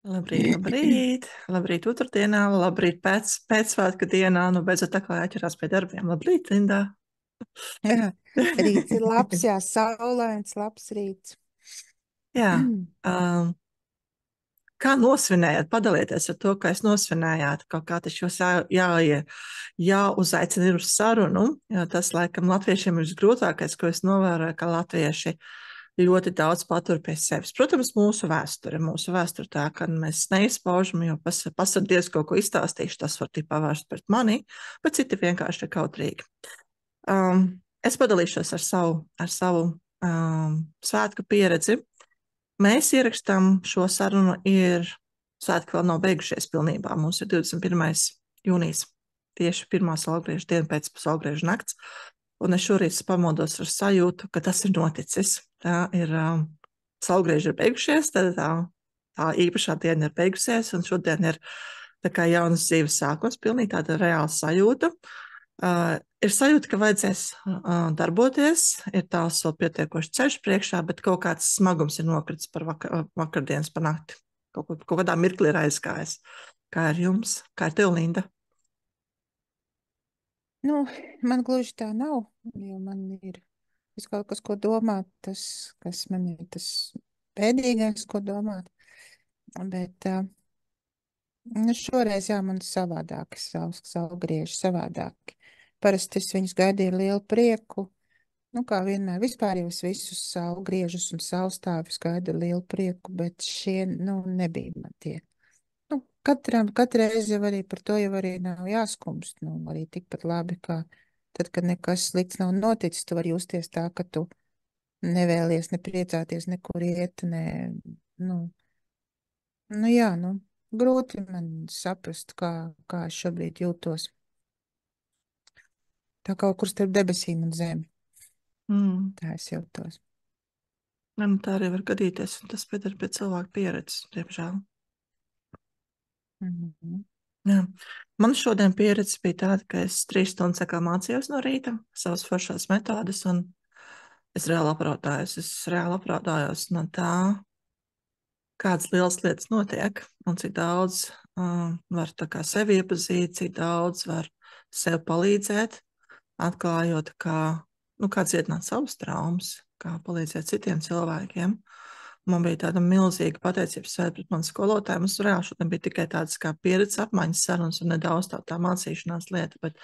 Labrīt, labrīt, labrīt otrdienā, labrīt pēcsvētku dienā, nu beidzot tā kā jāķerās pie darbiem. Labrīt, Lindā. Jā, rīts ir labs, jā, saulains, labs rīts. Jā, um, kā nosvinējāt? Padalieties ar to, kā es nosvinējāt. Kaut kā tas jūs jāuzaicina ir uz sarunu, jo tas, laikam, latviešiem ir visgrūtākais, ko es novēroju, ka latvieši ļoti daudz patur pie sevis. Protams, mūsu vēsture tā, ka mēs neizpaužam, jo pasardies kaut ko izstāstīšu, tas var tik pavērst pret mani, bet citi vienkārši ir kautrīgi. Es padalīšos ar savu svētku pieredzi. Mēs ierakstām šo sarunu, svētki vēl nav beigušies pilnībā. Mums ir 21. jūnijas, tieši pirmā saulgrieža diena pēc saulgrieža nakts, un es šorīt pamodos ar sajūtu, ka tas ir noticis. Saulgrieži ir beigušies, tad tā īpašā diena ir beigusies, un šodien ir tā kā jaunas dzīves sākums, pilnīgi tāda reāla sajūta. Ir sajūta, ka vajadzēs darboties, ir tāls vēl pietiekoši ceļš priekšā, bet kaut kāds smagums ir nokritis par vakardienas par nakti. Kaut kādā mirklī ir aizgājis. Kā ir jums? Kā ir tev, Linda? Nu, man gluži tā nav, jo man ir kaut kas, ko domāt, kas man ir tas pēdīgais, ko domāt. Bet nu, šoreiz, jā, man savādāki saulgrieži savādāki. Parasti es viņus gaidīju ar lielu prieku. Nu, kā vienmēr, vispār jau es visus saulgriežus un saulstāvjus gaidu ar lielu prieku, bet šie, nu, nebija man tie. Nu, katra reize jau arī par to jau arī nav jāskumst. Nu, arī tikpat labi, kā tad, kad nekas slikts nav noticis, tu vari justies tā, ka tu nevēlies ne priecāties, nekur iet, ne, nu, nu jā, nu, grūti man saprast, kā es šobrīd jūtos. Tā kaut kur starp debesīm un zemi. Tā es jūtos. Tā arī var gadīties, un tas pieder pie cilvēka pieredzes, diemžēl. Mhm. Jā. Man šodien pieredze bija tāda, ka es 3 stundas mācījos no rīta savas foršās metodes, un es reāli apraudājos. Es reāli apraudājos no tā, kādas lielas lietas notiek, un cik daudz var tā kā sevi iepazīt, cik daudz var sev palīdzēt, atklājot, kā dziedināt savas traumas, kā palīdzēt citiem cilvēkiem. Man bija tāda milzīga pateicības svēta pret manu skolotāju. Mums reāli šodien bija tikai tādas kā pieredzes apmaiņas sarunas un nedaudz tā mācīšanās lieta, bet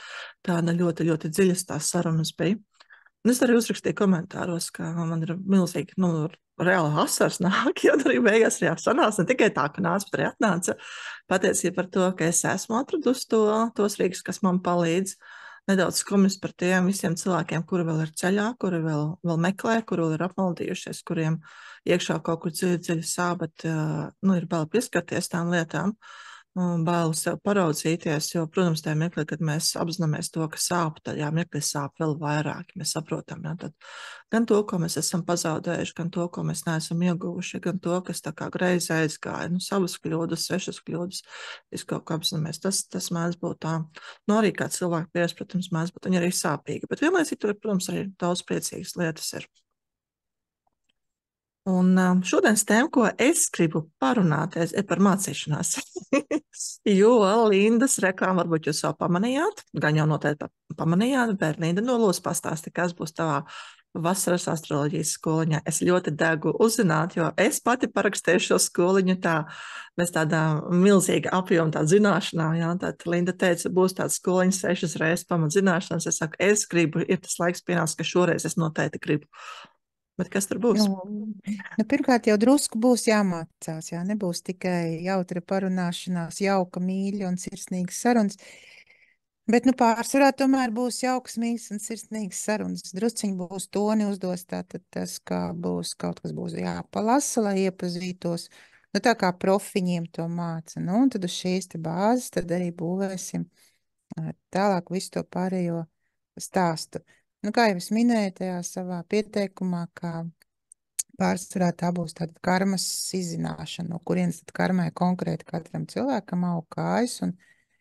tāda ļoti, ļoti dziļas tās sarunas bija. Un es arī uzrakstīju komentāros, ka man ir milzīgi, reāli asars nāk, jo arī beigās arī sanāca ne tikai tā, ka nāca, bet arī atnāca pateicība par to, ka es esmu atradusi tos rīkus, kas man palīdz. Nedaudz skumjas par tiem visiem cilvēkiem, kuri vēl ir ceļā, kuri vēl meklē, kuri vēl ir apmaldījušies, kuriem iekšā kaut kur dziļi sāp, bet ir bail pieskarties tām lietām, bail sev paraudzīties, jo, protams, tajā mirklī, kad mēs apzināmies to, ka sāp, tad mirklī sāp vēl vairāk. Mēs saprotam, tad gan to, ko mēs esam pazaudējuši, gan to, ko mēs neesam ieguvuši, gan to, kas tā kā greizi aizgāja, savas kļūdas, svešas kļūdas, visu kaut ko apzināmies. Tas mēdz būt tā. Arī kā cilvēku pieredze, protams, mēdz būt arī sāpīga, bet vienlaicīgi tur, protams, arī daudz priecīgas lietas ir. Un šodienas tēma, ko es gribu parunāties, ir par mācīšanās. Jo Lindas reklāmu varbūt jūs jau pamanījāt, gan jau noteikti pamanījāt, bet Linda nolūs pastāsti, kas būs tavā vasaras astroloģijas skoliņā. Es ļoti degu uzzināt, jo es pati parakstīju šo skoliņu bez tādā milzīga apjoma tā zināšanā. Jā, tad Linda teica, būs tāds skoliņš 6 reizes pamat zināšanas. Es saku, es gribu, ir tas laiks pienāks, ka šoreiz es noteikti gribu. Bet kas tur būs? Nu, pirmkārt, jau drusku būs jāmācās, jā, nebūs tikai jautra parunāšanās, jauka, mīļa un sirsnīgas sarunas, bet, nu, pārsvarā tomēr būs jauks, mīļas un sirsnīgas sarunas. Drusciņi būs toni uzdos, tātad tas, kā būs, kaut kas būs jāpalasa, lai iepazītos, nu, tā kā profiņiem to māca, nu, un tad uz šīs te bāzes tad arī būvēsim tālāk visu to pārējo stāstu. Nu, kā jau es minēju tajā savā pieteikumā, ka pārsvarā tā būs tāda karmas izzināšana, no kurienes tad karmai konkrēti katram cilvēkam aug kājas un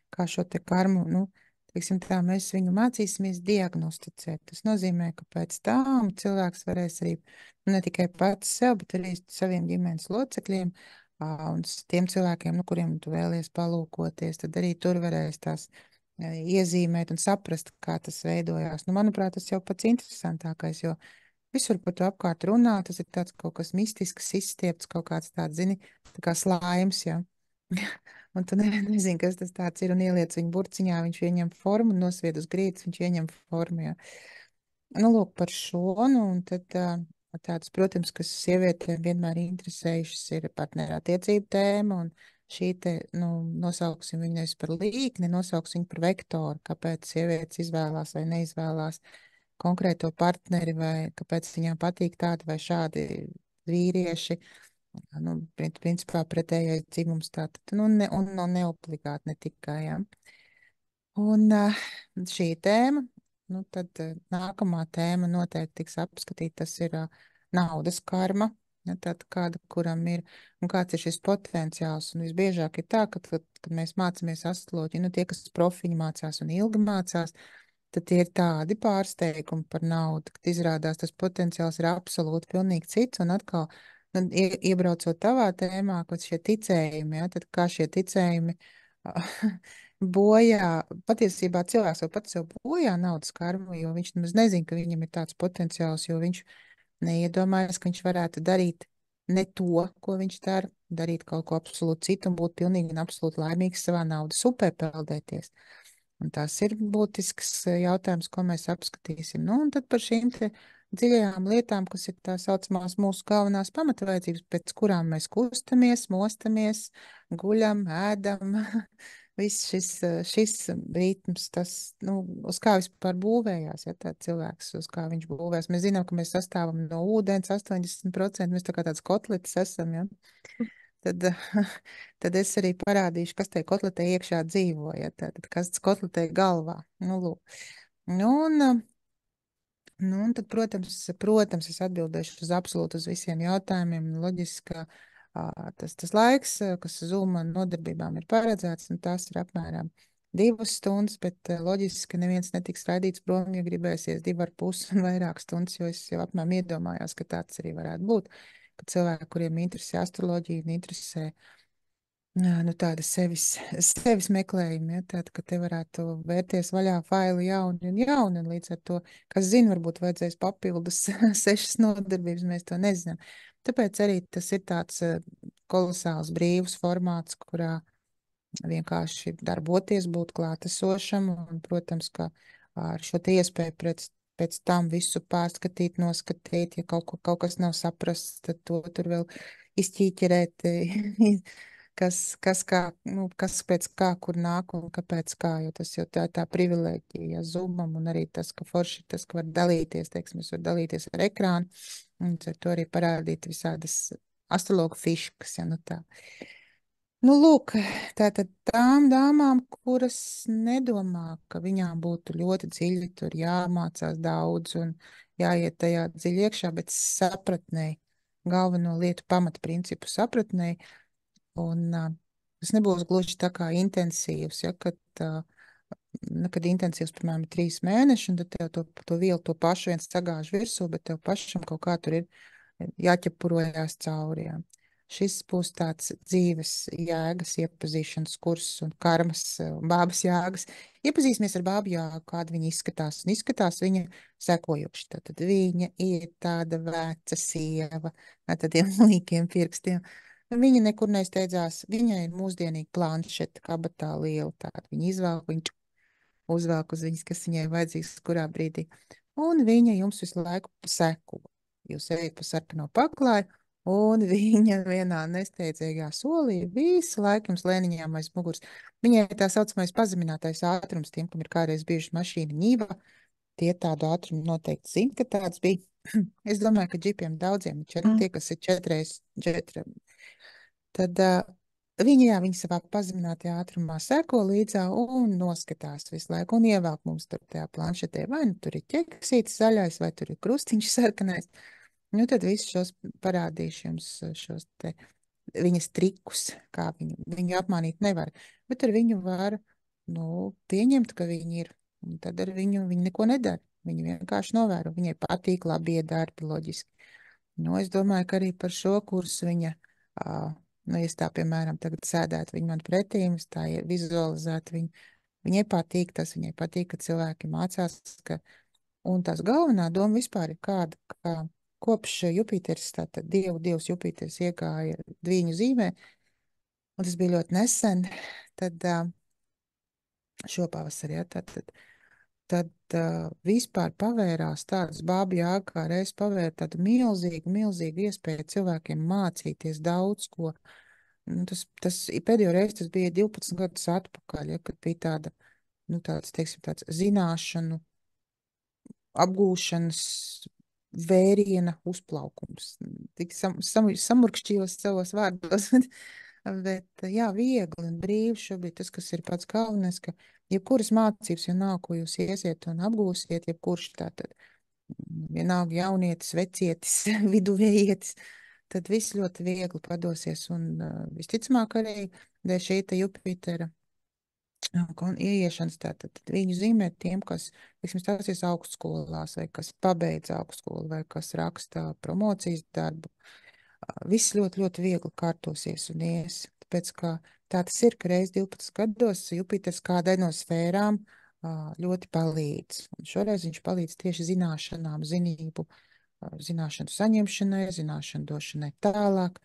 kā šo te karmu, nu, teiksim tā, mēs viņu mācīsimies diagnosticēt. Tas nozīmē, ka pēc tam cilvēks varēs arī, nu, ne tikai pats sev, bet arī saviem ģimenes locekļiem Un tiem cilvēkiem, nu, kuriem tu vēlies palūkoties, tad arī tur varēs tās iezīmēt un saprast, kā tas veidojās. Nu, manuprāt, tas jau pats interesantākais, jo visur par to apkārt runā, tas ir tāds kaut kas mistisks, izstiepts, kaut kāds tāds, zini, tā kā slaims, jā. Un tu nezini, kas tas tāds ir, un ieliec viņu burciņā, viņš ieņem formu, nosvied uz grīdas, viņš ieņem formu, jā. Nu, lūk, par šo, nu, un tad tāds, protams, kas sievietēm vienmēr interesējušas ir partnerattiecību tēma, un šī te, nu, nosauksim viņu nevis par līkni, nosauksim viņu par vektoru, kāpēc sievietes izvēlās vai neizvēlās konkrēto partneri, vai kāpēc viņām patīk tādi vai šādi vīrieši, nu, principā pretējais dzimums tātad, nu, un neobligāti ne tikai, jā. Un šī tēma, nu tad nākamā tēma noteikti tiks apskatīta, tas ir naudas karma, ja, tad kāda, kuram ir, un kāds ir šis potenciāls. Un visbiežāk ir tā, kad mēs mācāmies astroloģiju, nu tie, kas profiņi mācās un ilgi mācās, tad tie ir tādi pārsteigumi par naudu, kad izrādās tas potenciāls ir absolūti pilnīgi cits, un atkal, nu, iebraucot tavā tēmā, kad šie ticējumi, ja, tad kā šie ticējumi bojā, patiesībā cilvēks jau pats sev bojā naudas karmu, jo viņš nemaz nezina, ka viņam ir tāds potenciāls, jo viņš neiedomājas, ka viņš varētu darīt ne to, ko viņš dara, darīt kaut ko absolūti citu un būt pilnīgi un absolūti laimīgs savā naudas upē peldēties. Un tas ir būtisks jautājums, ko mēs apskatīsim. Nu, un tad par šīm te dziļajām lietām, kas ir tā saucamās mūsu galvenās pamatvajadzības, pēc kurām mēs kustamies, mostamies, guļam, ēdam. Viss šis ritms, tas, nu, uz kā vispār būvējās, ja tā cilvēks, uz kā viņš būvēs. Mēs zinām, ka mēs sastāvam no ūdens 80%, mēs tā kā tāds kotletis esam, ja. Tad, tad es arī parādīšu, kas tajā kotletē iekšā dzīvo, ja tātad, kas kotletē galvā. Nu, lūk. Nu, un tad, protams, es atbildēšu uz absolūti uz visiem jautājumiem. Loģiski, ka tas laiks, kas Zuma nodarbībām ir paredzēts, un tās ir apmēram 2 stundas, bet loģiski, ka neviens netiks raidīts prom, ja gribēsies 2,5 un vairāk stundas, jo es jau apmēram iedomājos, ka tāds arī varētu būt, ka cilvēki, kuriem interesē astroloģija un interesē nu, tāda sevis meklējuma, ja, tāda, ka te varētu vērties vaļā faili jauni, un līdz ar to, kas zina, varbūt vajadzēs papildus 6 nodarbības, mēs to nezinām. Tāpēc arī tas ir tāds kolosāls brīvs formāts, kurā vienkārši darboties, būt klātesošam, un, protams, ka ar šo te iespēju pēc tam visu pārskatīt, noskatīt, ja kaut kas nav saprasts, tad to tur vēl izķīķerēt, kas kā, nu, kas pēc kā, kur nāk un kāpēc kā, jo tas jau tā privilēģija Zoomam, un arī tas, ka forši tas, ka var dalīties, teiksim, es varu dalīties ar ekrānu, un ar to arī parādīt visādas astrologu fiškas, ja nu tā. Nu, lūk, tātad tām dāmām, kuras nedomā, ka viņām būtu ļoti dziļi tur jāmācās daudz un jāiet tajā dziļi iekšā, bet sapratnēji, galveno lietu pamatprincipu sapratnēji, un tas nebūs gluži tā kā intensīvs, ja, kad intensīvs, piemēram, ir 3 mēneši, un tad tev to vielu to pašu viens sagāž virsū, bet tev pašam kaut kā tur ir jāķepurojās cauri, jā. Šis būs tāds dzīves jēgas iepazīšanas kurs un karmas, bābas jēgas. Iepazīsimies ar bābu jāgu, kāda viņa izskatās. Un izskatās viņa sekojoši. Tad viņa ir tāda veca sieva ar tādiem līkiem pirkstiem. Viņa nekur nesteidzās. Viņai ir mūsdienīga planšeta, kabatā liela tāda. Viņa izvēl, viņa uzvelk uz viņas, kas viņai vajadzīgs, kurā brīdī. Un viņa jums visu laiku seko. Jūs ejat pa sarkano paklāju, un viņa vienā nesteidzīgā solī visu laiku jums lēniņām aiz muguras. Viņai tā saucamais pazeminātais ātrums, tiem, kam ir kādreiz bijuši mašīna ņīva, tie tādu ātrumu noteikti zina, ka tāds bija. Es domāju, ka džipiem daudziem ir tie, kas ir 4x4. Tad viņi savā pazeminātajā ātrumā seko līdzā un noskatās visu laiku un ievelk mums tur tajā planšetē. Vai nu tur ir ķeksītis zaļais, vai tur ir krustiņš sarkanais. Nu, tad visus šos parādīšu jums šos te viņas trikus, kā viņu apmānīt nevar. Bet ar viņu var, nu, pieņemt, ka viņi ir. Un tad ar viņu viņi neko nedara. Viņi vienkārši novēro. Viņai patīk labie darbi, loģiski. Nu, es domāju, ka arī par šo kursu viņa Nu, ja es tā, piemēram, tagad sēdētu viņu man pretīm, es tā vizualizētu viņu, viņai patīk tas, viņai patīk, ka cilvēki mācās, un tās galvenā doma vispār ir kāda, kā kopš Jupiters, tātad dievs Jupiters iegāja Dvīņu zīmē, un tas bija ļoti nesen, tad šopavasarī, ja, tad vispār pavērās tādas Bāba Jāga kā reiz pavēra tādu milzīgu iespēju cilvēkiem mācīties daudz ko. Nu, tas pēdējo reizi tas bija 12 gadus atpakaļ, ja, kad bija tāds, teiksim, tāds zināšanu apgūšanas vēriena uzplaukums. Tik samurkšķījos savos vārdos, bet jā, viegli un brīvi šobrīd tas, kas ir pats galvenais, ka jebkuras mācības, ja nav, ko jūs iesiet un apgūsiet, jebkurš tātad vienalga jaunietis, vecietis, viduvējietis, tad viss ļoti viegli padosies un visticamāk arī dēļ šī Jupitera ieiešanas, tātad viņu zīmēt tiem, kas, teiksim, stāsies augstskolās, vai kas pabeidz augstskolu, vai kas raksta promocijas darbu. Viss ļoti viegli kārtosies un ies. Tāpēc, ka tā tas ir, ka reiz 12 gados Jupiters kādai no sfērām ļoti palīdz. Un šoreiz viņš palīdz tieši zināšanām, zināšanu saņemšanai, zināšanu došanai tālāk.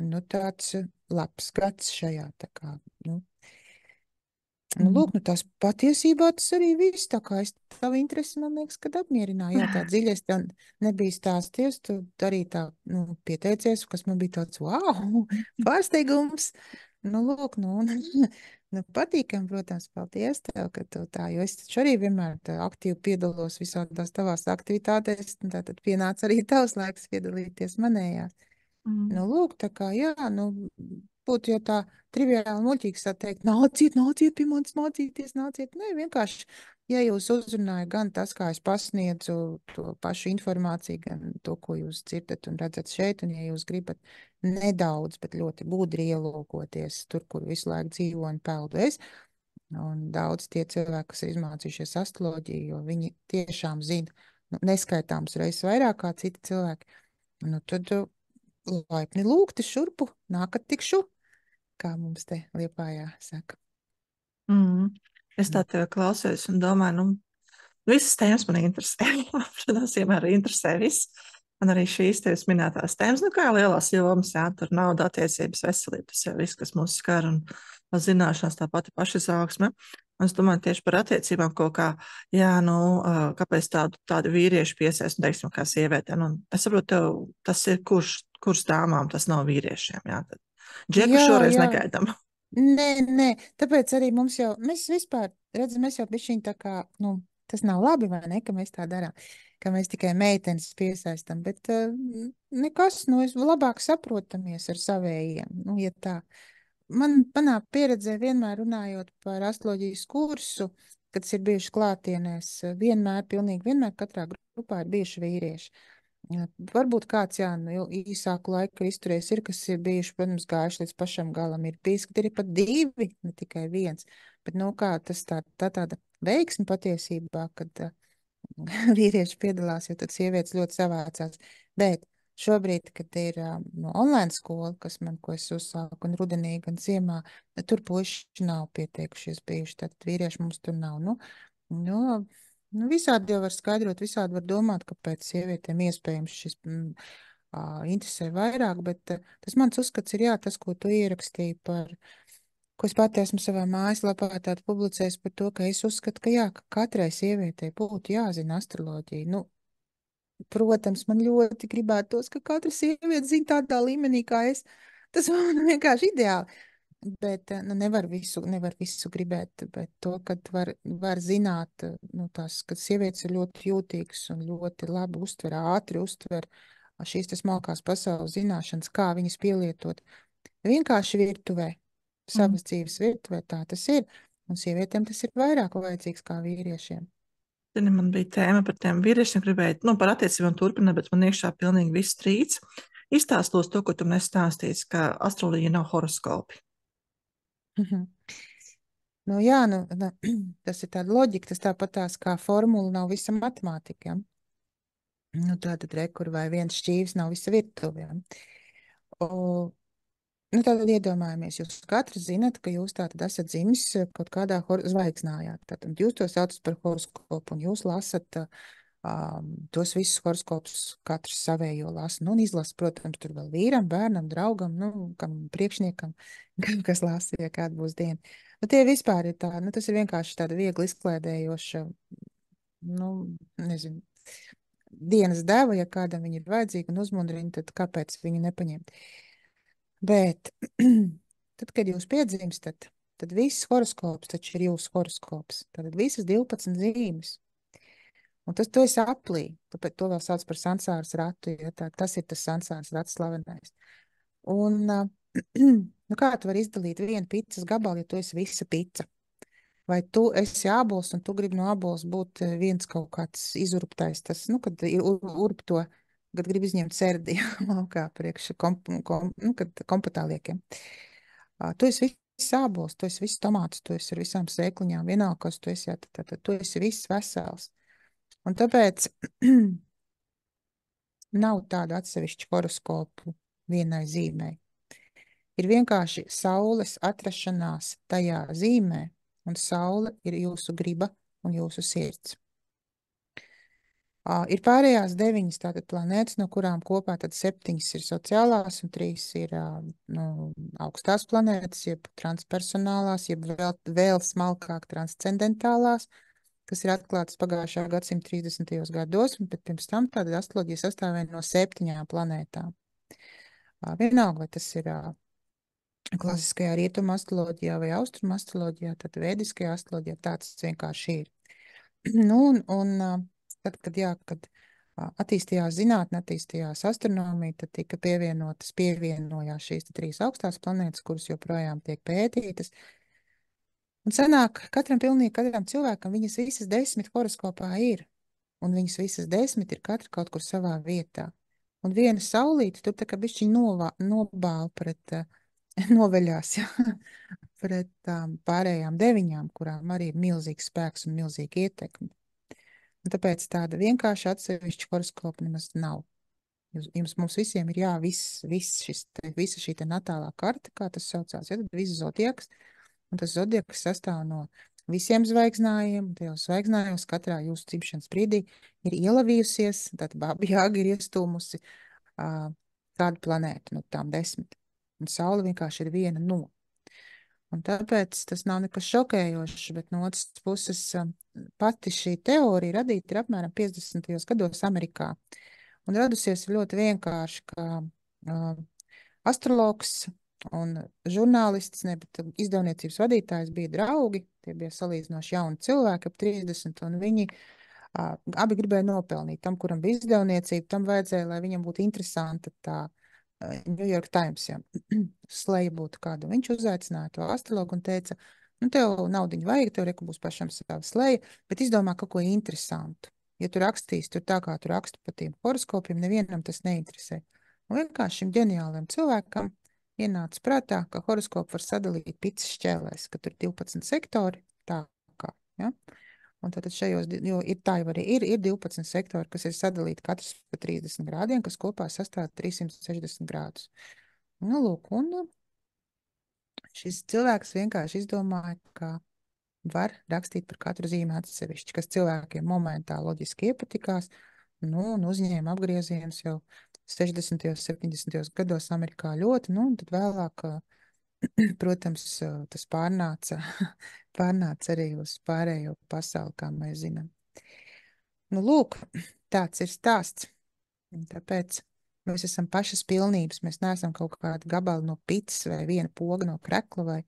Nu, tāds labs gads šajā, tā kā, nu, lūk, tās patiesībā tas arī viss, tā kā es tavu interesi, man liekas, kad apmierināju. Jā, tā dziļi es tev nebiju stāstījusi, tu arī tā, pieteicies, kas man bija tāds, wow, pārsteigums. Lūk, nu, patīkam, protams, paldies tev, ka tu tā, jo es taču arī vienmēr aktīvi piedalos visādās tavās aktivitātēs, un tātad pienāca arī tavs laiks piedalīties manējās. Lūk, tā kā, jā, būtu jau tā triviāli muļķīgs teikt, nāciet pie manis mācīties, nāciet. Nē, vienkārši, ja jūs uzrunāja gan tas, kā es pasniedzu to pašu informāciju, gan to, ko jūs dzirdat un redzat šeit, un ja jūs gribat nedaudz, bet ļoti gudri ielūkoties tur, kur visu laiku dzīvo un peldu es, un daudz tie cilvēki, kas ir izmācījušies astroloģiju, jo viņi tiešām zina neskaitāms reizes vairāk kā citi cilvēki, tad laipni lūgti šurpu, nākat tikšu, kā mums te Liepājā saka. Es tā tev klausījos un domāju, visas tēmas man interesē. Protams, vienmēr interesē viss. Man arī šīs tevis minētās tēmas, kā lielās jomas, jā, tur nauda, attiecības, veselība, tas jau viss, kas mūs skar un zināšanās, tā pati pašizaugsme. Es domāju tieši par attiecībām kaut kā, jā, kāpēc tādu vīriešu piesaist, teiksim, kā sievietēm. Es saprotu, tev tas ir kurš dāmām, tas nav vīriešiem, jā. Tad Džeku šoreiz negaidām. Nē, tāpēc arī mums jau, mēs vispār, redzam, mēs jau bišķiņ tā kā, tas nav labi, vai ne, ka mēs tā darām, ka mēs tikai meitenes piesaistam, bet nekas, es labāk saprotamies ar savējiem, ja tā. Manā pieredzē vienmēr runājot par astroloģijas kursu, kad tas ir bijuši klātienēs, pilnīgi vienmēr katrā grupā ir bijuši vīrieši. Varbūt kāds, jā, īsāku laiku izturējis ir, kas ir bijuši, protams, gājuši līdz pašam galam. Ir bijis, ka ir pat 2, ne tikai 1. Bet, kā tas tāda veiksme patiesībā, kad vīrieši piedalās, jo tad sievietes ļoti savācās. Bet šobrīd, kad ir online skola, ko es uzsāku, un rudenī, gan ziemā, tur puiši nav pieteikušies bijuši, tad vīrieši mums tur nav. Visādi jau var skaidrot, visādi var domāt, kāpēc sievietēm iespējams šis interesē vairāk, bet tas mans uzskats ir, jā, tas, ko tu ierakstīji ko es pati esmu savā mājaslapā tādu publicējis par to, ka es uzskatu, ka jā, ka katrai sievietei būtu jāzina astroloģija. Protams, man ļoti gribētos, ka katra sieviete zina tādā līmenī kā es. Tas man vienkārši ideāli. Bet nevar visu gribēt, bet to, kad var zināt, kad sievietes ir ļoti jūtīgas un ļoti labi uztver, ātri uztver šīs smalkās pasaules zināšanas, kā viņas pielietot. Vienkārši virtuvē, savas dzīves virtuvē, tā tas ir. Un sievietēm tas ir vairāk vajadzīgs kā vīriešiem. Zini, man bija tēma par tiem vīriešiem, gribēju, par attiecībām turpināt, bet man iekšā pilnīgi viss trīc. Izstāstos to, ko tu nestāstīsi, ka astroloģija nav horoskopi. Jā, tas ir tāda loģika, tas tāpat kā formula nav visa matemātika. Tātad rekur vai viens šķīvis nav visa virtuve. Nu, tātad iedomājamies, jūs katrs zinat, ka jūs tātad esat dzimis kaut kādā zvaigznājā. Tātad jūs to saucat par horoskopu, un jūs lasat tos visus horoskopus, katrs savējo lasa. Nu, un izlasa, protams, tur vēl vīram, bērnam, draugam, nu, kam priekšniekam, kas lasa, ja kāda būs diena. Nu, tie vispār ir tā, nu, tas ir vienkārši tāda viegli izklēdējoša, nu, nezinu, dienas deva, ja kādam viņa ir vajadzīga un uzmundrina, tad kāpēc viņu nepaņemt? Bet, tad, kad jūs piedzimstat, tad viss horoskops taču ir jūsu horoskops. Tad visas 12 zīmes. Un to es aplī. Tāpēc to vēl sauc par sansāras ratu, ja tas ir tas sansāras rats slavenais. Un, nu kā tu vari izdalīt vienu picas gabalu, ja tu esi visa pica? Vai tu esi ābols un tu gribi no ābols būt viens kaut kāds izurptais, tas, nu, kad ir urpto, kad grib izņemt serdi laukā priekš nu, kad kompotā liekiem. Tu esi viss ābols, tu esi viss tomāts, tu esi ar visām sēkliņām, vienalga, kas tu esi, tad tu esi viss vesels. Un tāpēc nav tādu atsevišķu horoskopu vienai zīmei. Ir vienkārši saules atrašanās tajā zīmē, un saule ir jūsu griba un jūsu sirds. Ir pārējās 9 tātad planētas, no kurām kopā tad 7 ir sociālās un 3 ir nu, augstās planētas, jeb transpersonālās, jeb vēl smalkāk transcendentālās, kas ir atklātas pagājušā gadsimta 30. gados, un pirms tam tāda astroloģija sastāvēja no 7 planētām. Vienalga, vai tas ir klasiskajā rietuma astroloģijā vai austruma astroloģijā, tad vēdiskajā astroloģijā tāds vienkārši ir. Nu, un tad, kad attīstījās zinātne, attīstījās astronomija, tad tika pievienojās šīs 3 augstās planētas, kuras joprojām tiek pētītas. Un sanāk, pilnīgi katram cilvēkam viņas visas 10 horoskopā ir, un viņas visas 10 ir katra kaut kur savā vietā. Un viena saulīte tur tā kā bišķiņ nobāla pret, noveļās, ja, pret pārējām 9, kurām arī ir milzīgs spēks un milzīga ietekme. Un tāpēc tāda vienkārša atsevišķa horoskopa nemaz nav. Mums visiem ir visa šī natālā karta, kā tas saucās, ja, tad viss zodiaks, un tas zodiaks sastāv no visiem zvaigznājiem, tajos zvaigznājos katrā jūsu dzimšanas brīdī ir ielavījusies, tad Baba Jāga ir iestūmusi kādu planētu no tām 10. Un saule vienkārši ir viena no. Un tāpēc tas nav nekas šokējošs, bet no otras puses pati šī teorija radīta ir apmēram 50. gados Amerikā. Un radusies ļoti vienkārši, ka astrologs un žurnālists, bet izdevniecības vadītājs bija draugi, tie bija salīdzinoši jauni cilvēki, ap 30, un viņi abi gribēja nopelnīt. Tam, kuram bija izdevniecība, tam vajadzēja, lai viņam būtu interesanta tā New York Times, ja sleja būtu kādu. Viņš uzaicināja to astrologu un teica, nu, tev naudiņu vajag, tev reku būs pašam sava sleja, bet izdomā kaut ko interesantu. Ja tu rakstīsi tur tā, kā tu rakstu pa tiem horoskopiem, nevienam tas neinteresē. Un vienkārši šim ģeniālajam cilvēkam ienāca prātā, ka horoskopu var sadalīt picas šķēlēs, ka tur 12 sektori, tā kā, ja? Un tātad šajos, jo ir tā jau arī ir 12 sektori, kas ir sadalīti katrs pa 30 grādiem, kas kopā sastāv 360 grādus. Nu, lūk, un šis cilvēks vienkārši izdomāja, ka var rakstīt par katru zīmi atsevišķi, kas cilvēkiem momentā loģiski iepatikās, nu, un uzņēma apgriezienus jau 60. 70. gados Amerikā ļoti, nu, un tad vēlāk, protams, tas pārnāca arī uz pārējo pasauli, kā mēs zinām. Nu, lūk, tāds ir stāsts. Un tāpēc mēs esam pašas pilnības. Mēs neesam kaut kāda gabala no picas vai viena poga no krekla vai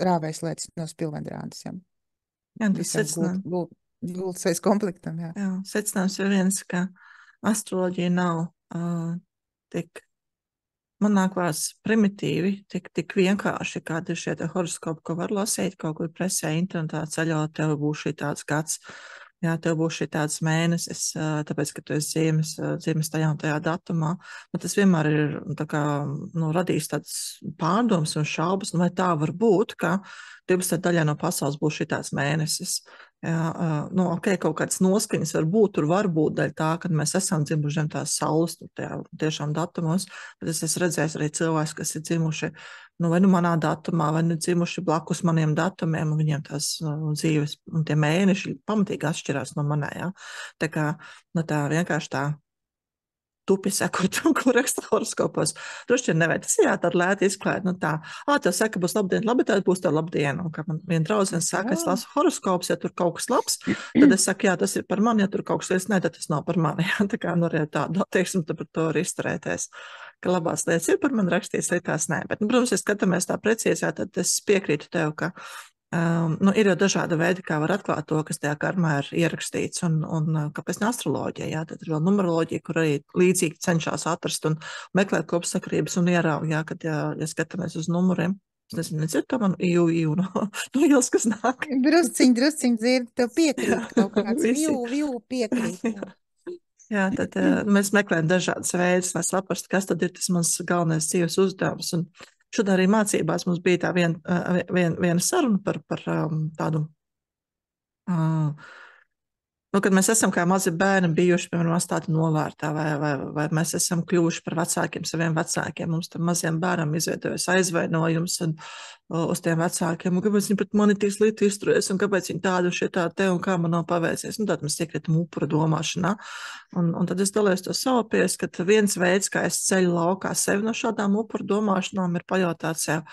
rāvēs lietas no spilvendrādes. Ja. Jā, tas secinājums. Gultsais komplektam, jā. Jā, secinājums ir viens, ka astroloģija nav tik, man nāk vārds primitīvi, tik vienkārši, kādi ir šie horoskopi, ko var lasīt kaut kur presē, internetā ceļot, tev būs šī tāds gads, jā, tev būs šī tāds mēnesis, tāpēc, ka tu esi dzimis tajā un tajā datumā. Bet tas vienmēr ir tā kā, nu, radījis tāds pārdoms un šaubas, vai tā var būt, ka 12. daļā no pasaules būs šī tāds mēnesis. Jā, nu, ok, kaut kādas noskaņas var būt daļa tā, ka mēs esam dzimuši zem tās saules, tajā tiešām datumos, bet es esmu redzējis arī cilvēkus, kas ir dzimuši, nu, vai nu manā datumā, vai nu dzimuši blakus maniem datumiem, un viņiem tās dzīves un tie mēneši pamatīgi atšķirās no manējā. Tā kā, nu, tā vienkārši tā tupi sekot, ko raksta horoskopos. Droši vien nevajag. Tas ir jā, tāda lēta izklāja. Nu tā, tev saka, būs labdiena, labi, tad būs tev labdiena. Un kā man viena draudzene saka, es lasu horoskopus, ja tur kaut kas labs, tad es saku, jā, tas ir par mani, ja tur kaut kas liels, ne, tad tas nav par mani. Jā, tā kā, nu, arī tāda, teiksim, tu par to var izturēties. Ka labās lietas ir par mani rakstīts, lietās nē. Bet, nu, protams, ja skatāmies tā precīzāk, tad es piekrītu tev, ka nu, ir jau dažādi veidi, kā var atklāt to, kas tajā karmā ir ierakstīts, un kāpēc ne astroloģija, jā, tad ir vēl numeroloģija, kur arī līdzīgi cenšas atrast un meklēt kopsakarības un ieraug, jā, kad, ja skatāmies uz numuriem. Es nezinu, nedzirdu to manu iju no ielas, kas nāk. Drusciņ dzird, tev piekrīt kaut kāds Visi. vju piekrīt. Jā, tad mēs meklējam dažādas veidus, lai saprastu, kas tad ir tas mans galvenais dzīves uzdevums. Un šodien arī mācībās mums bija tā viena saruna par tādu, nu, kad mēs esam kā mazi bērni bijuši, piemēram, atstāti novārtā, vai mēs esam kļuvuši par vecākiem saviem vecākiem. Mums tam maziem bērnam izveidojas aizvainojums uz tiem vecākiem, un kāpēc viņi pret mani tik slikti izturēs, un kāpēc viņi tādu šie tā te, un kā man nav paveicies. Nu, tad mēs iekritam upura domāšanā. Un tad es dalījos to savu pieredzi, ka viens veids, kā es ceļu laukā sevi no šādām upura domāšanām, ir pajautāt sev,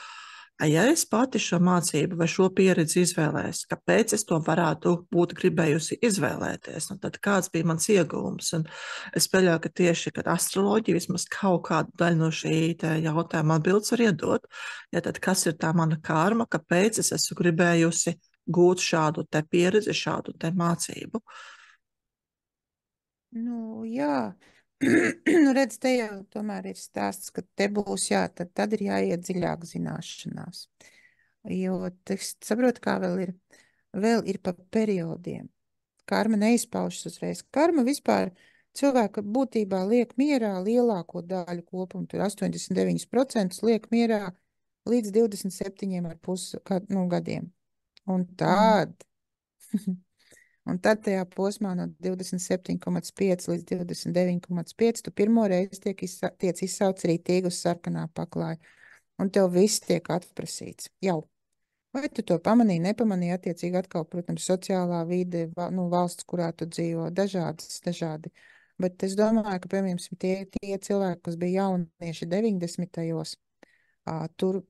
ja es pati šo mācību vai šo pieredzi izvēlējos, kāpēc es to varētu būt gribējusi izvēlēties, un tad kāds bija mans ieguvums. Un es pieļauju, ka tieši astroloģija vismaz kaut kādu daļu no šī jautājuma atbildes var iedot. Ja tad kas ir tā mana karma, kāpēc es esmu gribējusi gūt šādu te pieredzi, šādu te mācību? Nu, jā. Nu, redz, te jau tomēr ir stāsts, ka te būs, jā, tad ir jāiet dziļāk zināšanās. Jo es saprotu, kā vēl ir pa periodiem. Karma neizpaužas uzreiz. Karma vispār cilvēka būtībā liek mierā lielāko daļu kopumu, tur 89% liek mierā līdz 27,5 gadiem. Un tad tajā posmā no 27,5 līdz 29,5 tu pirmo reizi tiec izsauc rītīgi uz sarkanā paklāja. Un tev viss tiek atprasīts. Jau. Vai tu to pamanīji, nepamanīji, attiecīgi atkal, protams, sociālā vide, valsts, kurā tu dzīvo, dažādi. Bet es domāju, ka, piemēram, tie cilvēki, kas bija jaunieši 90. Tur,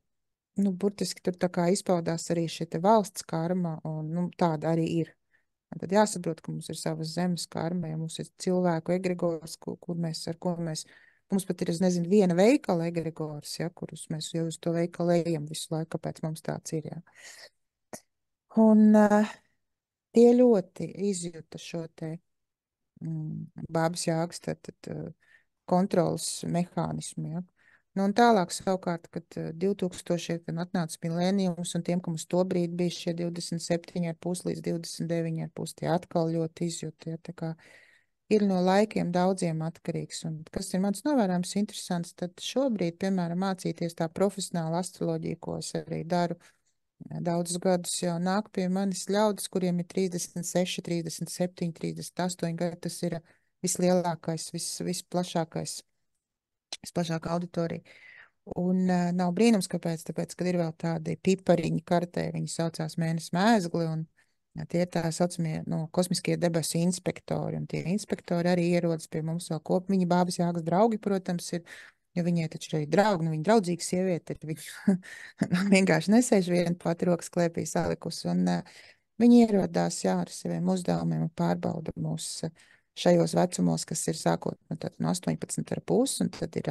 burtiski tur tā kā izpaudās arī šie te valsts karma, un tāda arī ir. Tad jāsaprot, ka mums ir savas zemes karma, ja mums ir cilvēku egregors, ar ko mēs, mums pat ir, es nezinu, viena veikala egregors, ja, kurus mēs jau uz to veikalu ejam visu laiku, kāpēc mums tāds ir, jā. Un tie ļoti izjuta šo te Bābas Jāgas kontrolas mehānismu, ja. Nu, un tālāk savukārt, kad 2000. kad atnāca milēnijums, un tiem, kam uz to brīdi bija šie 27,5 līdz 29,5, tie atkal ļoti izjūta, ja, tā kā ir no laikiem daudziem atkarīgs. Un kas ir mans novērojums interesants, tad šobrīd, piemēram, mācīties tā profesionāla astroloģija, ko es arī daru daudzus gadus, jau nāk pie manis ļaudis, kuriem ir 36, 37, 38 gadi, tas ir vislielākais, visplašākais. Visplašākā auditorija. Un nav brīnums, kāpēc, tāpēc, kad ir vēl tādi pipariņi kartē, viņi saucās mēnesi mēzgli, un tie ir tā saucamie kosmiskie debesu inspektori, un tie inspektori arī ierodas pie mums vēl kopā. Viņa Bābas Jāgas draugi, protams, ir, jo viņai taču ir arī draugi, viņa draudzīga sieviete, viņa vienkārši nesēž viena pati rokas klēpī salikus, un viņi ierodās, jā, ar saviem uzdevumiem un pārbauda mūs šajos vecumos, kas ir sākot no 18,5, un tad ir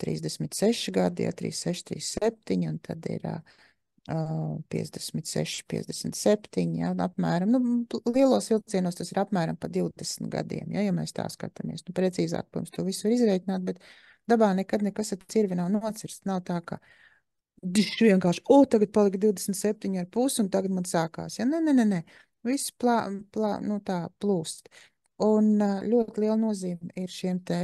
36 gadi, ja 36, 37, un tad ir 56, 57, ja, apmēram, lielos vilcienos tas ir apmēram pa 20 gadiem, ja mēs tā skatāmies. Precīzāk, protams, to visu var izreikināt, bet dabā nekad nekas ar cirvi nav nocirsts, nav tā, ka vienkārši, tagad palika 27,5, un tagad man sākās, ja, nē, viss tā plūst. Un ļoti liela nozīme ir šiem te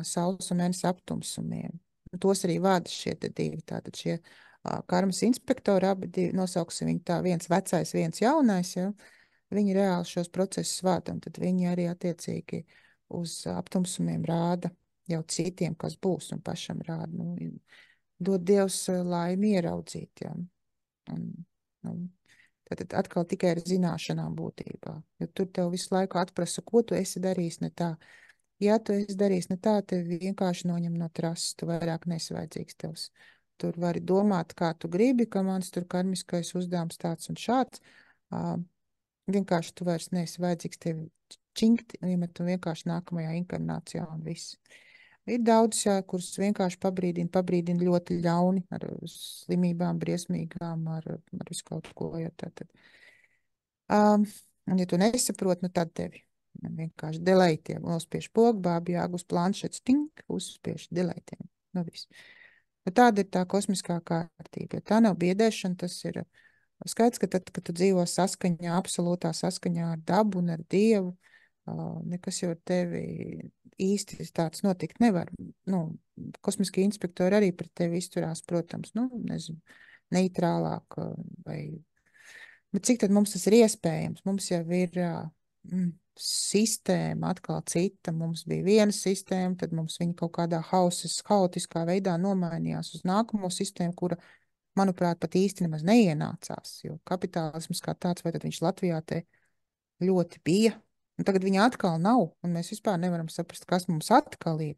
saules un mēnesi aptumsumiem. Tos arī vada šie te divi, tātad šie karmas inspektori, abi divi, nosauksim viņu tā, viens vecais, viens jaunais, ja, viņi reāli šos procesus vada, un tad viņi arī attiecīgi uz aptumsumiem rāda jau citiem, kas būs, un pašam rāda. Nu, dod Dievs laimi ieraudzīt, jā. Un, nu, tad atkal tikai ar zināšanām būtībā. Jo tur tev visu laiku atprasa, ko tu esi darījis ne tā. Ja tu esi darījis ne tā, tev vienkārši noņem no trases, tu vairāk nesi vajadzīgs tevs. Tur vari domāt, kā tu gribi, ka mans tur karmiskais uzdevums tāds un šāds. Vienkārši tu vairs neesi vajadzīgs, tevi činkt, iemet un vienkārši nākamajā inkarnācijā un viss. Ir daudz, jā, kurus vienkārši pabrīdina ļoti ļauni ar slimībām, briesmīgām, ar visu kaut ko. Ja, un ja tu nesaproti, nu tad tevi vienkārši delētiem, uzspiež pogu, bābi jāgus planšets, tink, uzspiež delētiem. Nu viss. Nu, tāda ir tā kosmiskā kārtība. Ja tā nav biedēšana, tas ir skaidrs, ka tad, kad tu dzīvo saskaņā, absolūtā saskaņā ar dabu un ar Dievu, nekas jau ar tevi īsti tāds notikt nevar. Nu, kosmiskie inspektori arī pret tevi izturās, protams, nu, nezinu, neitrālāk vai. Bet cik tad mums tas ir iespējams? Mums jau ir sistēma atkal cita. Mums bija viena sistēma, tad mums viņa kaut kādā haotiskā veidā nomainījās uz nākamo sistēmu, kura, manuprāt, pat īsti nemaz neienācās. Jo kapitālisms kā tāds, vai tad viņš Latvijā te ļoti bija, un tagad viņa atkal nav, un mēs vispār nevaram saprast, kas mums atkal ir.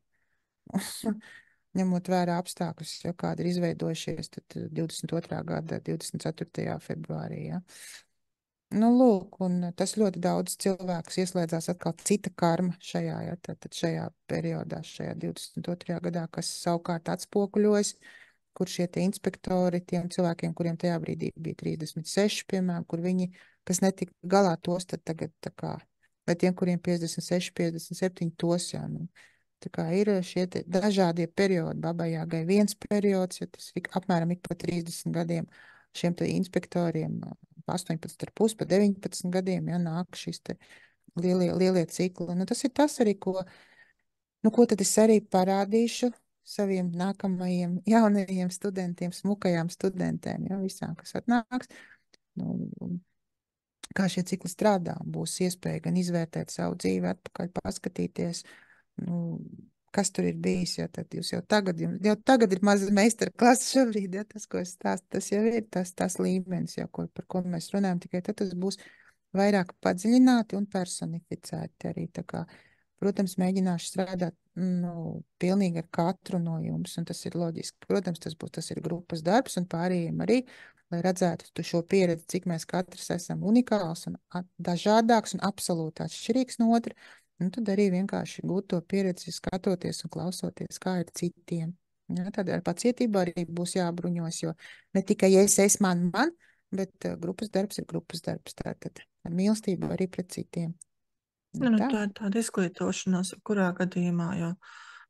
Ņemot vērā apstākļus, ja kādi ir izveidojušies, tad 22. gada 24. februārī. Ja. Nu, lūk, un tas ļoti daudz cilvēkus ieslēdzās atkal cita karma šajā, ja, tad šajā periodā, šajā 22. gadā, kas savukārt atspoguļojas, kur šie tie inspektori, tiem cilvēkiem, kuriem tajā brīdī bija 36, piemēram, kur viņi, kas netika galā tos, tad tagad tā kā, vai tiem, kuriem 56, 57 tos, jā, nu, tā kā ir šie dažādie periodi. Babai Jāgai viens periods, ja tas ir apmēram ik pa 30 gadiem šiem te inspektoriem, 18,5, pa 19 gadiem, ja nāk šis te lielie cikli. Nu, tas ir tas arī, ko tad es arī parādīšu saviem nākamajiem jaunajiem studentiem, smukajām studentēm, ja, visām, kas atnāks. Nu, kā šie cikli strādā, būs iespēja gan izvērtēt savu dzīvi, atpakaļ paskatīties, nu, kas tur ir bijis, ja tad jūs jau tagad ir maza meistarklase šobrīd, ja tas, ko es stāstu, tas jau ir tas līmenis, ja, par ko mēs runājam, tikai tad tas būs vairāk padziļināti un personificēti arī, tā kā, protams, mēģināšu strādāt, nu, pilnīgi ar katru no jums, un tas ir loģiski. Protams, tas ir grupas darbs un pārējiem arī, lai redzētu šo pieredzi, cik mēs katrs esam unikāls un dažādāks un absolūti atšķirīgs no otra. Un tad arī vienkārši gūt to pieredzi, skatoties un klausoties, kā ir citiem. Ja, tad ar pacietību arī būs jābruņos, jo ne tikai es man, bet grupas darbs ir grupas darbs. Tātad ar mīlestību arī pret citiem. Nu, tā ir tāda izglītošanās, kurā gadījumā, jo,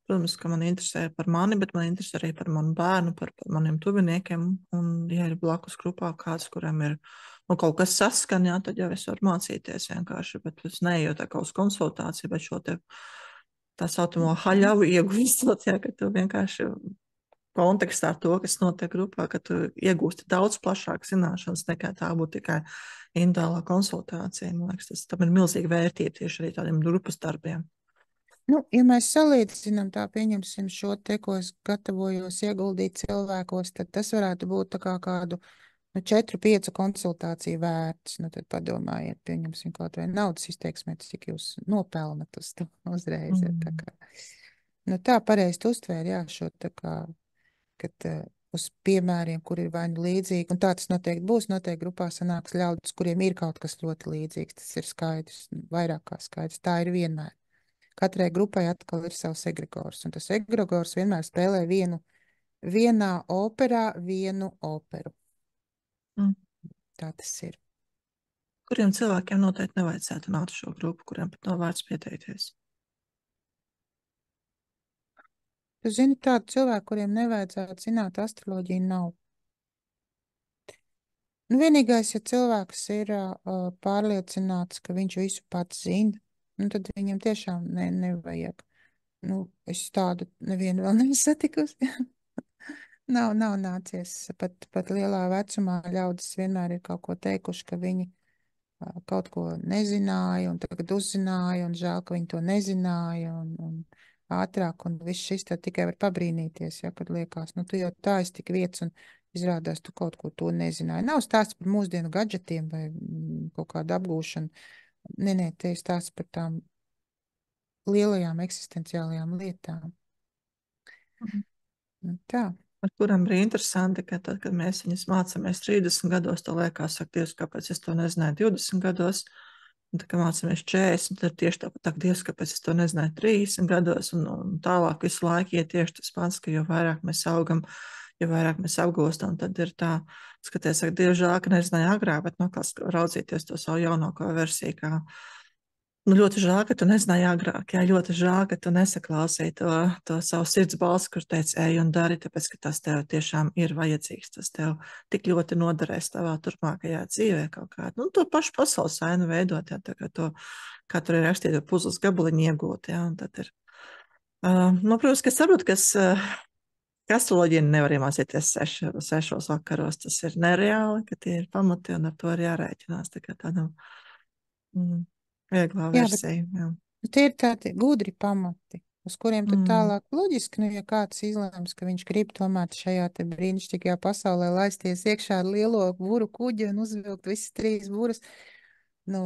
protams, ka man interesē par mani, bet man interesē arī par manu bērnu, par maniem tuviniekiem. Un, ja ir blakus grupā kāds, kuram ir kaut kas saskaņā, tad jau es varu mācīties vienkārši, bet es neeju tā kā uz konsultāciju, bet šo te tā saucamo haļavu iegūstot, ja, ka tu vienkārši kontekstā ar to, kas notiek grupā, ka tu iegūsti daudz plašākas zināšanas nekā tā būtu tikai individuālā konsultācija. Man liekas, tam ir milzīga vērtība tieši arī tādiem grupas darbiem. Nu, ja mēs salīdzinām tā, pieņemsim šo te, ko es gatavojos ieguldīt cilvēkos, tad tas varētu būt tā kā kādu 4-5 konsultāciju vērts. Nu, tad padomājiet, pieņemsim kaut vai naudas izteiksmē, cik jūs nopelnat uz to uzreiz. Ja, tā kā. Nu, tā pareizi tu uztvēri, jā, šo tā kā, kad uz piemēriem, kur ir vai nu līdzīgi, un tā tas noteikti būs, noteikti grupā sanāks ļaudis, kuriem ir kaut kas ļoti līdzīgs, tas ir skaidrs, vairāk kā skaidrs, tā ir vienmēr. Katrai grupai atkal ir savs egregors, un tas egregors vienmēr spēlē vienā operā vienu operu. Tā tas ir. Kuriem cilvēkiem noteikti nevajadzētu nākt uz šo grupu, kuriem pat nav vērts pieteikties? Tu zini, tādu cilvēku, kuriem nevajadzētu zināt astroloģiju, nav. Nu, vienīgais, ja cilvēks ir pārliecināts, ka viņš visu pats zina, nu, tad viņam tiešām nevajag. Nu, es tādu nevienu vēl neesmu satikusi. nav nācies. Pat lielā vecumā ļaudis vienmēr ir kaut ko teikuši, ka viņi kaut ko nezināja, un tagad uzzināja, un žēl, ka viņi to nezināja, un ātrāk, un viss šis tad tikai var pabrīnīties, ja, kad liekas, nu, tu jau tā esi tik vietas, un izrādās, tu kaut ko to nezināji. Nav stāsts par mūsdienu gadžetiem vai kaut kādu apgūšanu. Nē, te ir stāsts par tām lielajām eksistenciālajām lietām. Tā. Ar kurām ir interesanti, ka tad, kad mēs viņus mācāmies 30 gados, tad liekas, ak, Dievs, kāpēc es to nezināju 20 gados. Un tā kā mācāmies 40, tad tieši tāpat, Dievs, kāpēc es to nezināju 30 gados. Un tālāk visu laiku iet tieši tas pats, ka jo vairāk mēs augam, jo vairāk mēs apgūstam, tad ir tā, skaties, ak, Dievs, žēl, ka nezināju agrāk, bet no kāds raudzīties to savu jaunāko versiju, kā nu, ļoti žēl, ka tu nezināji agrāk. Jā, ļoti žēl, ka tu nesaklausīji to savu sirds balsi, kur teica, ej un dari, tāpēc, ka tas tev tiešām ir vajadzīgs. Tas tev tik ļoti noderēs tavā turpmākajā dzīvē kaut kādā. Nu, to pašu pasaules ainu veidot, jā, tā kā to, kā tur ir rakstīta, puzles gabaliņu iegūt, jā, un tad ir. Nu, protams, ka es saprotu, ka astroloģiju nevar iemācīties sešos vakaros. Tas ir nereāli, ka tie ir pamati un ar to ir jārēķinās. Tā kā tādam vieglā Jā, versija. Jā. tie ir tādi gudri pamati, uz kuriem tad tālāk loģiski, nu, ja kāds izlēms, ka viņš grib tomēr šajā te brīnišķīgajā pasaulē laisties iekšā ar lielo būru kuģi un uzvilkt visas 3 būras, nu,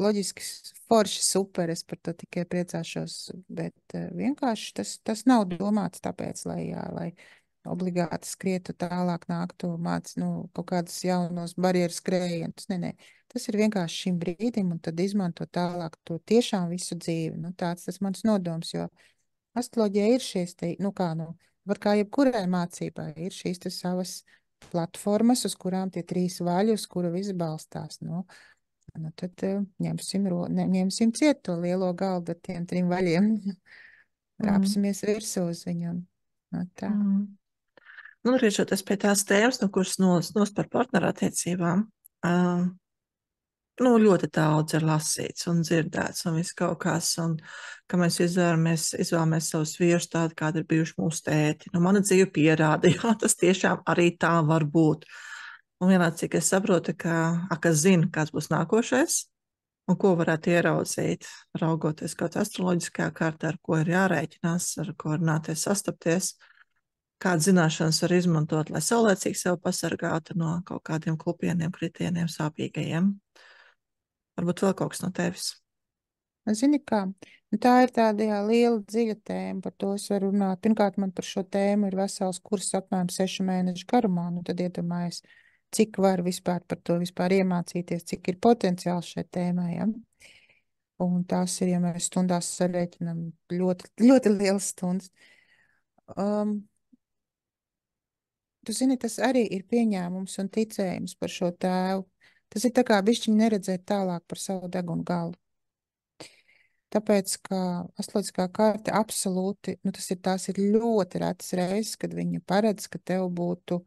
loģiski forši super, es par to tikai priecāšos, bet vienkārši tas nav domāts tāpēc, lai obligāti skrietu tālāk nāktu māc, nu, kaut kādas jaunos barjeras skrējienus. Nē. Tas ir vienkārši šim brīdim, un tad izmanto tālāk to tiešām visu dzīvi. Nu, tāds tas mans nodoms, jo astroloģija ir šīs, var kā jebkurai mācībai, ir šīs te savas platformas, uz kurām tie 3 vaļi, uz kuru viss balstās. Nu tad ņemsim ciet to lielo galdu ar tiem 3 vaļiem. Rāpsimies virsū uz viņam. Nu, tā. Nu, griežoties pie tās tēmas, no kuras nos par partnerattiecībām, nu, ļoti daudz ir lasīts un dzirdēts un viss kaut kas, un ka mēs izvēlamies savus vīrus tādu, kādi ir bijuši mūsu tēti. Nu, mana dzīve pierāda, jā, tas tiešām arī tā var būt. Un vienlaicīgi es saprotu, ka zinu, kāds būs nākošais, un ko varētu ieraudzīt, raugoties kaut astroloģiskajā kārtā, ar ko ir jārēķinās, ar ko ir nācies sastapties. Kādas zināšanas var izmantot, lai saulēcīgi sev pasargātu no kaut kādiem klupieniem, kritieniem, sāpīgajiem. Varbūt vēl kaut kas no tevis. Zini kā, nu, tā ir tāda liela, dziļa tēma, par to es varu runāt. Pirmkārt, man par šo tēmu ir vesels kurs apmēram 6 mēnešu garumā, nu tad iedomājies, cik var vispār par to vispār iemācīties, cik ir potenciāls šai tēmai, ja? Un tās ir, ja mēs stundās sarēķinam, ļoti, ļoti lielas stundas. Tu zini, tas arī ir pieņēmums un ticējums par šo tēvu. Tas ir tā kā bišķiņ neredzēt tālāk par savu degunu galu. Tāpēc, ka astroloģiskā karte absolūti, nu tās ir ļoti retas reizes, kad viņa paredz, ka tev būtu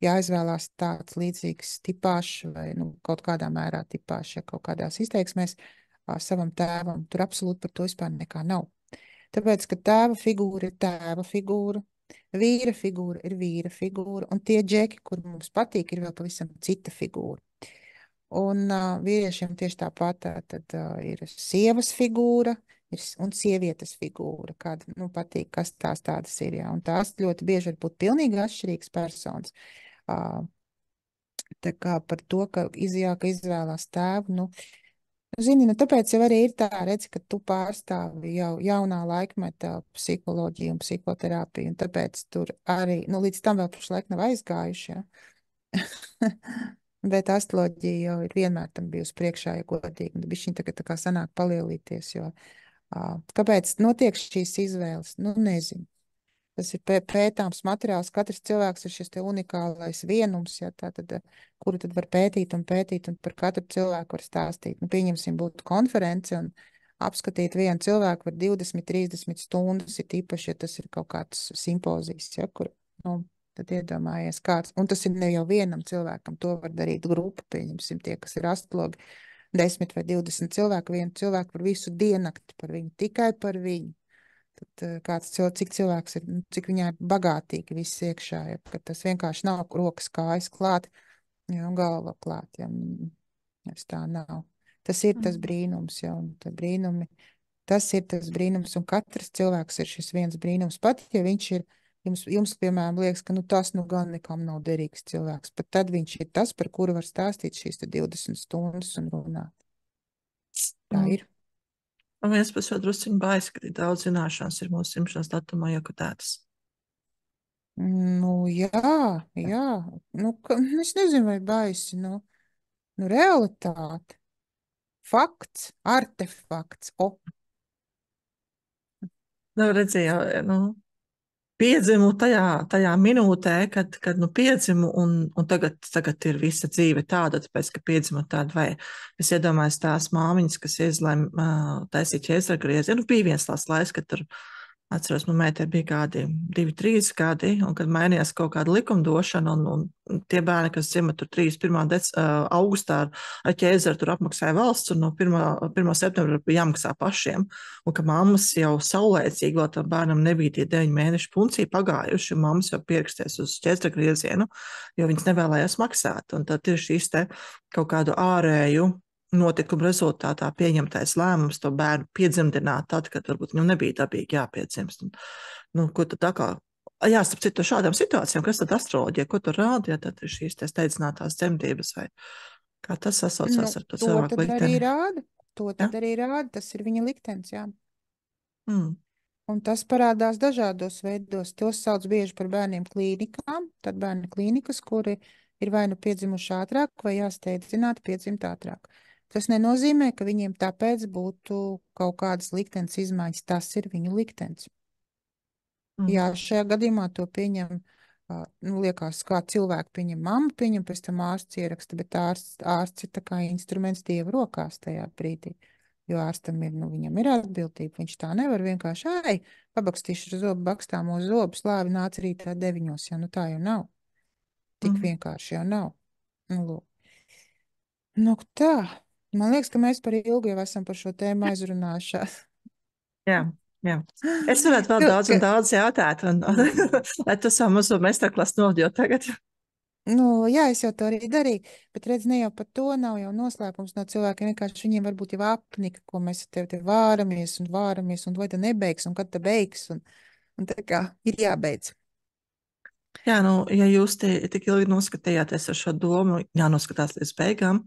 jāizvēlās tāds līdzīgs tipāšs vai, nu, kaut kādā mērā tipāšs, ja kaut kādās izteiksmēs savam tēvam. Tur absolūti par to vispār nekā nav. Tāpēc, ka tēva figūra ir tēva figūra, vīra figūra ir vīra figūra, un tie džeki, kur mums patīk, ir vēl pavisam cita figūra. Un vīriešiem tieši tāpat tad ir sievas figūra un sievietes figūra, kāda, nu, patīk, kas tās tādas ir, jā, un tās ļoti bieži var būt pilnīgi atšķirīgas personas. Tā kā par to, ka izvēlās tēvu, nu, zini, nu, tāpēc jau arī ir tā, redzi, ka tu pārstāvi jau jaunā laikmetā psiholoģiju un psihoterapiju, un tāpēc tur arī, nu, līdz tam vēl pašlaik nav aizgājuši, ja? Bet astroloģija jau ir vienmēr tam bijusi priekšā, ja godīgi, un bišķiņ tagad tā kā sanāk palielīties, jo kāpēc notiek šīs izvēles? Nu, nezinu. Tas ir pētāms materiāls. Katrs cilvēks ir šis te unikālais vienums, ja, kuru tad var pētīt un par katru cilvēku var stāstīt. Nu, pieņemsim, būtu konference un apskatīt vienu cilvēku var 20, 30 stundas, ir īpaši, ja tas ir kaut kāds simpozijs, ja, kur, nu, tad iedomājies kāds. Un tas ir ne jau vienam cilvēkam, to var darīt grupa, pieņemsim tie, kas ir astrologi, 10 vai 20 cilvēku, vienu cilvēku par visu diennakti, par viņu, tikai par viņu. Tad cik cilvēks ir, cik viņā ir bagātīgi viss iekšā, ja, ka tas vienkārši nav rokas kājas klāt, ja, un galva klāt. Ja. Es tā nav. Tas ir tas brīnums, jau brīnumi. Tas ir tas brīnums, un katrs cilvēks ir šis viens brīnums. Pat ja viņš ir, jums piemēram, liekas, ka tas nu gan nekam nav derīgs cilvēks, pat tad viņš ir tas, par kuru var stāstīt šīs 20 stundas un runāt. Tā Mm. ir. Un viens pēc otru drusciņu bailes, ka tik daudz zināšanas ir mūsu dzimšanas datumā iekutētas. Nu, jā. Nu, es nezinu, vai baisi, realitāte. Fakts, artefakts. Nu, redzēju, piedzimu tajā minūtē, kad piedzimu, un tagad ir visa dzīve tāda, tāpēc, ka piedzimu tāda, vai es iedomājos tās māmiņas, kas izlēma taisīt ķēzara griezienu. Bija viens tās laiks, kad tur, atceros, meitai bija kādi 2, 3 gadi, un kad mainījās kaut kāda likumdošana, un tie bērni, kas dzima tur 31. Augustā ar ķēzaru, tur apmaksāja valsts, un no 1. septembra bija jāmaksā pašiem, un ka mammas jau saulēcīgi, vēl tam bērnam nebija tie 9 mēnešu puncija pagājuši, un mammas jau pieraksties uz ķēzara griezienu, jo viņas nevēlējās maksāt, un tad ir šīs te kaut kādu ārēju notikuma rezultātā pieņemtais lēmums to bērnu piedzimdināt tad, kad varbūt viņam nebija dabīgi jāpiedzimst. Ko tad tā kā, starp citu, šādām situācijām, kas tad astroloģija, ko tur rāda, ja tad ir šīs steidzinātās dzemdības, vai kā tas sasaucās ar to cilvēku likteni? To tad arī rāda, tas ir viņa liktenis, jā. Mm. Un tas parādās dažādos veidos. Tos sauc bieži par bērniem klīnikām, tad bērnu klīnikas, kuri ir vai nu piedzimuši ātrāk, vai jāsteidzināt piedzimt ātrāk. Tas nenozīmē, ka viņiem tāpēc būtu kaut kādas liktenes izmaiņas. Tas ir viņu liktenis. Jā, šajā gadījumā to pieņem, liekas, kā cilvēku pieņem mammu, pieņem pēc tam ārsts ieraksta, bet ārsts ir tā kā instruments Dieva rokās tajā brīdī. Jo ārstam ir, viņam ir atbildība, viņš tā nevar vienkārši, pabakstīšu ar zobu bakstāmo zobu, slāvi nāc rītā 9, ja tā jau nav. Tik vienkārši jau nav. Tā. Man liekas, ka mēs par ilgu jau esam par šo tēmu aizrunājušās. Jā. Es varētu vēl daudz un daudz jautāt, lai tu savu mazo meistarklasu nodot tagad. Jā, es jau to arī darīju, bet redz, ne jau par to nav jau noslēpums no cilvēkiem, vienkārši viņiem varbūt jau apnika, ko mēs ar tevi vāramies, un vai te nebeigs, un kad te beigs, un tā kā ir jābeidz. Jā, ja jūs tik ilgi noskatījāties ar šo domu, jānoskatās līdz beigām,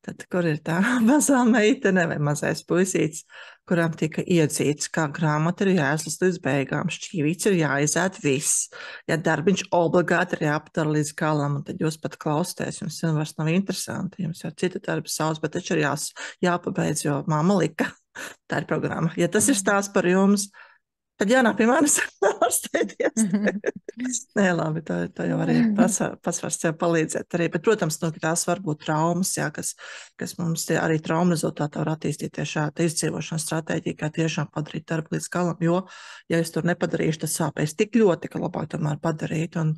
tad kur ir tā mazā meitene vai mazais puisīts, kuram tika iedzīts, kā grāmata ir jāizlas līdz beigām, šķīvīts ir jāizēt viss, ja darbiņš obligāti ir jāpadara līdz galam, un tad jūs pat klausties, jums vairs nav interesanti, jums jau cita darba sauc, bet taču ir jāpabeidz, jo mamma lika, tā ir programma. Ja tas ir stāsts par jums, tad jānāk pie manis ārstēties. Nē, labi, tā jau arī pats var sev palīdzēt arī. Bet, protams, tās var būt traumas, jā, kas mums arī trauma rezultātā var attīstīties šāda izdzīvošanas stratēģija, kā tiešām padarīt darbu līdz galam, jo, ja es tur nepadarīšu, tas sāpēs tik ļoti, ka labāk tomēr padarīt un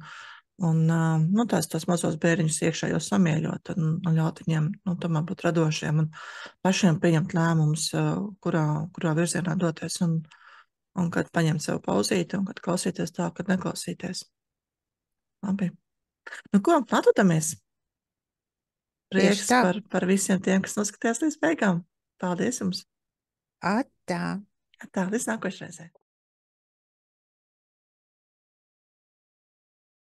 tos mazos bērniņus iekšā jau samieļot un ļaut viņiem tomēr būt radošiem un pašiem pieņemt lēmumus, kurā virzienā doties un kad paņemt sev pauzīti, un kad klausīties tā, kad neklausīties. Labi. Ko, atvedamies? Prieks par visiem tiem, kas noskatījās līdz beigām. Paldies jums! Atā! Tā, līdz nākošreizē!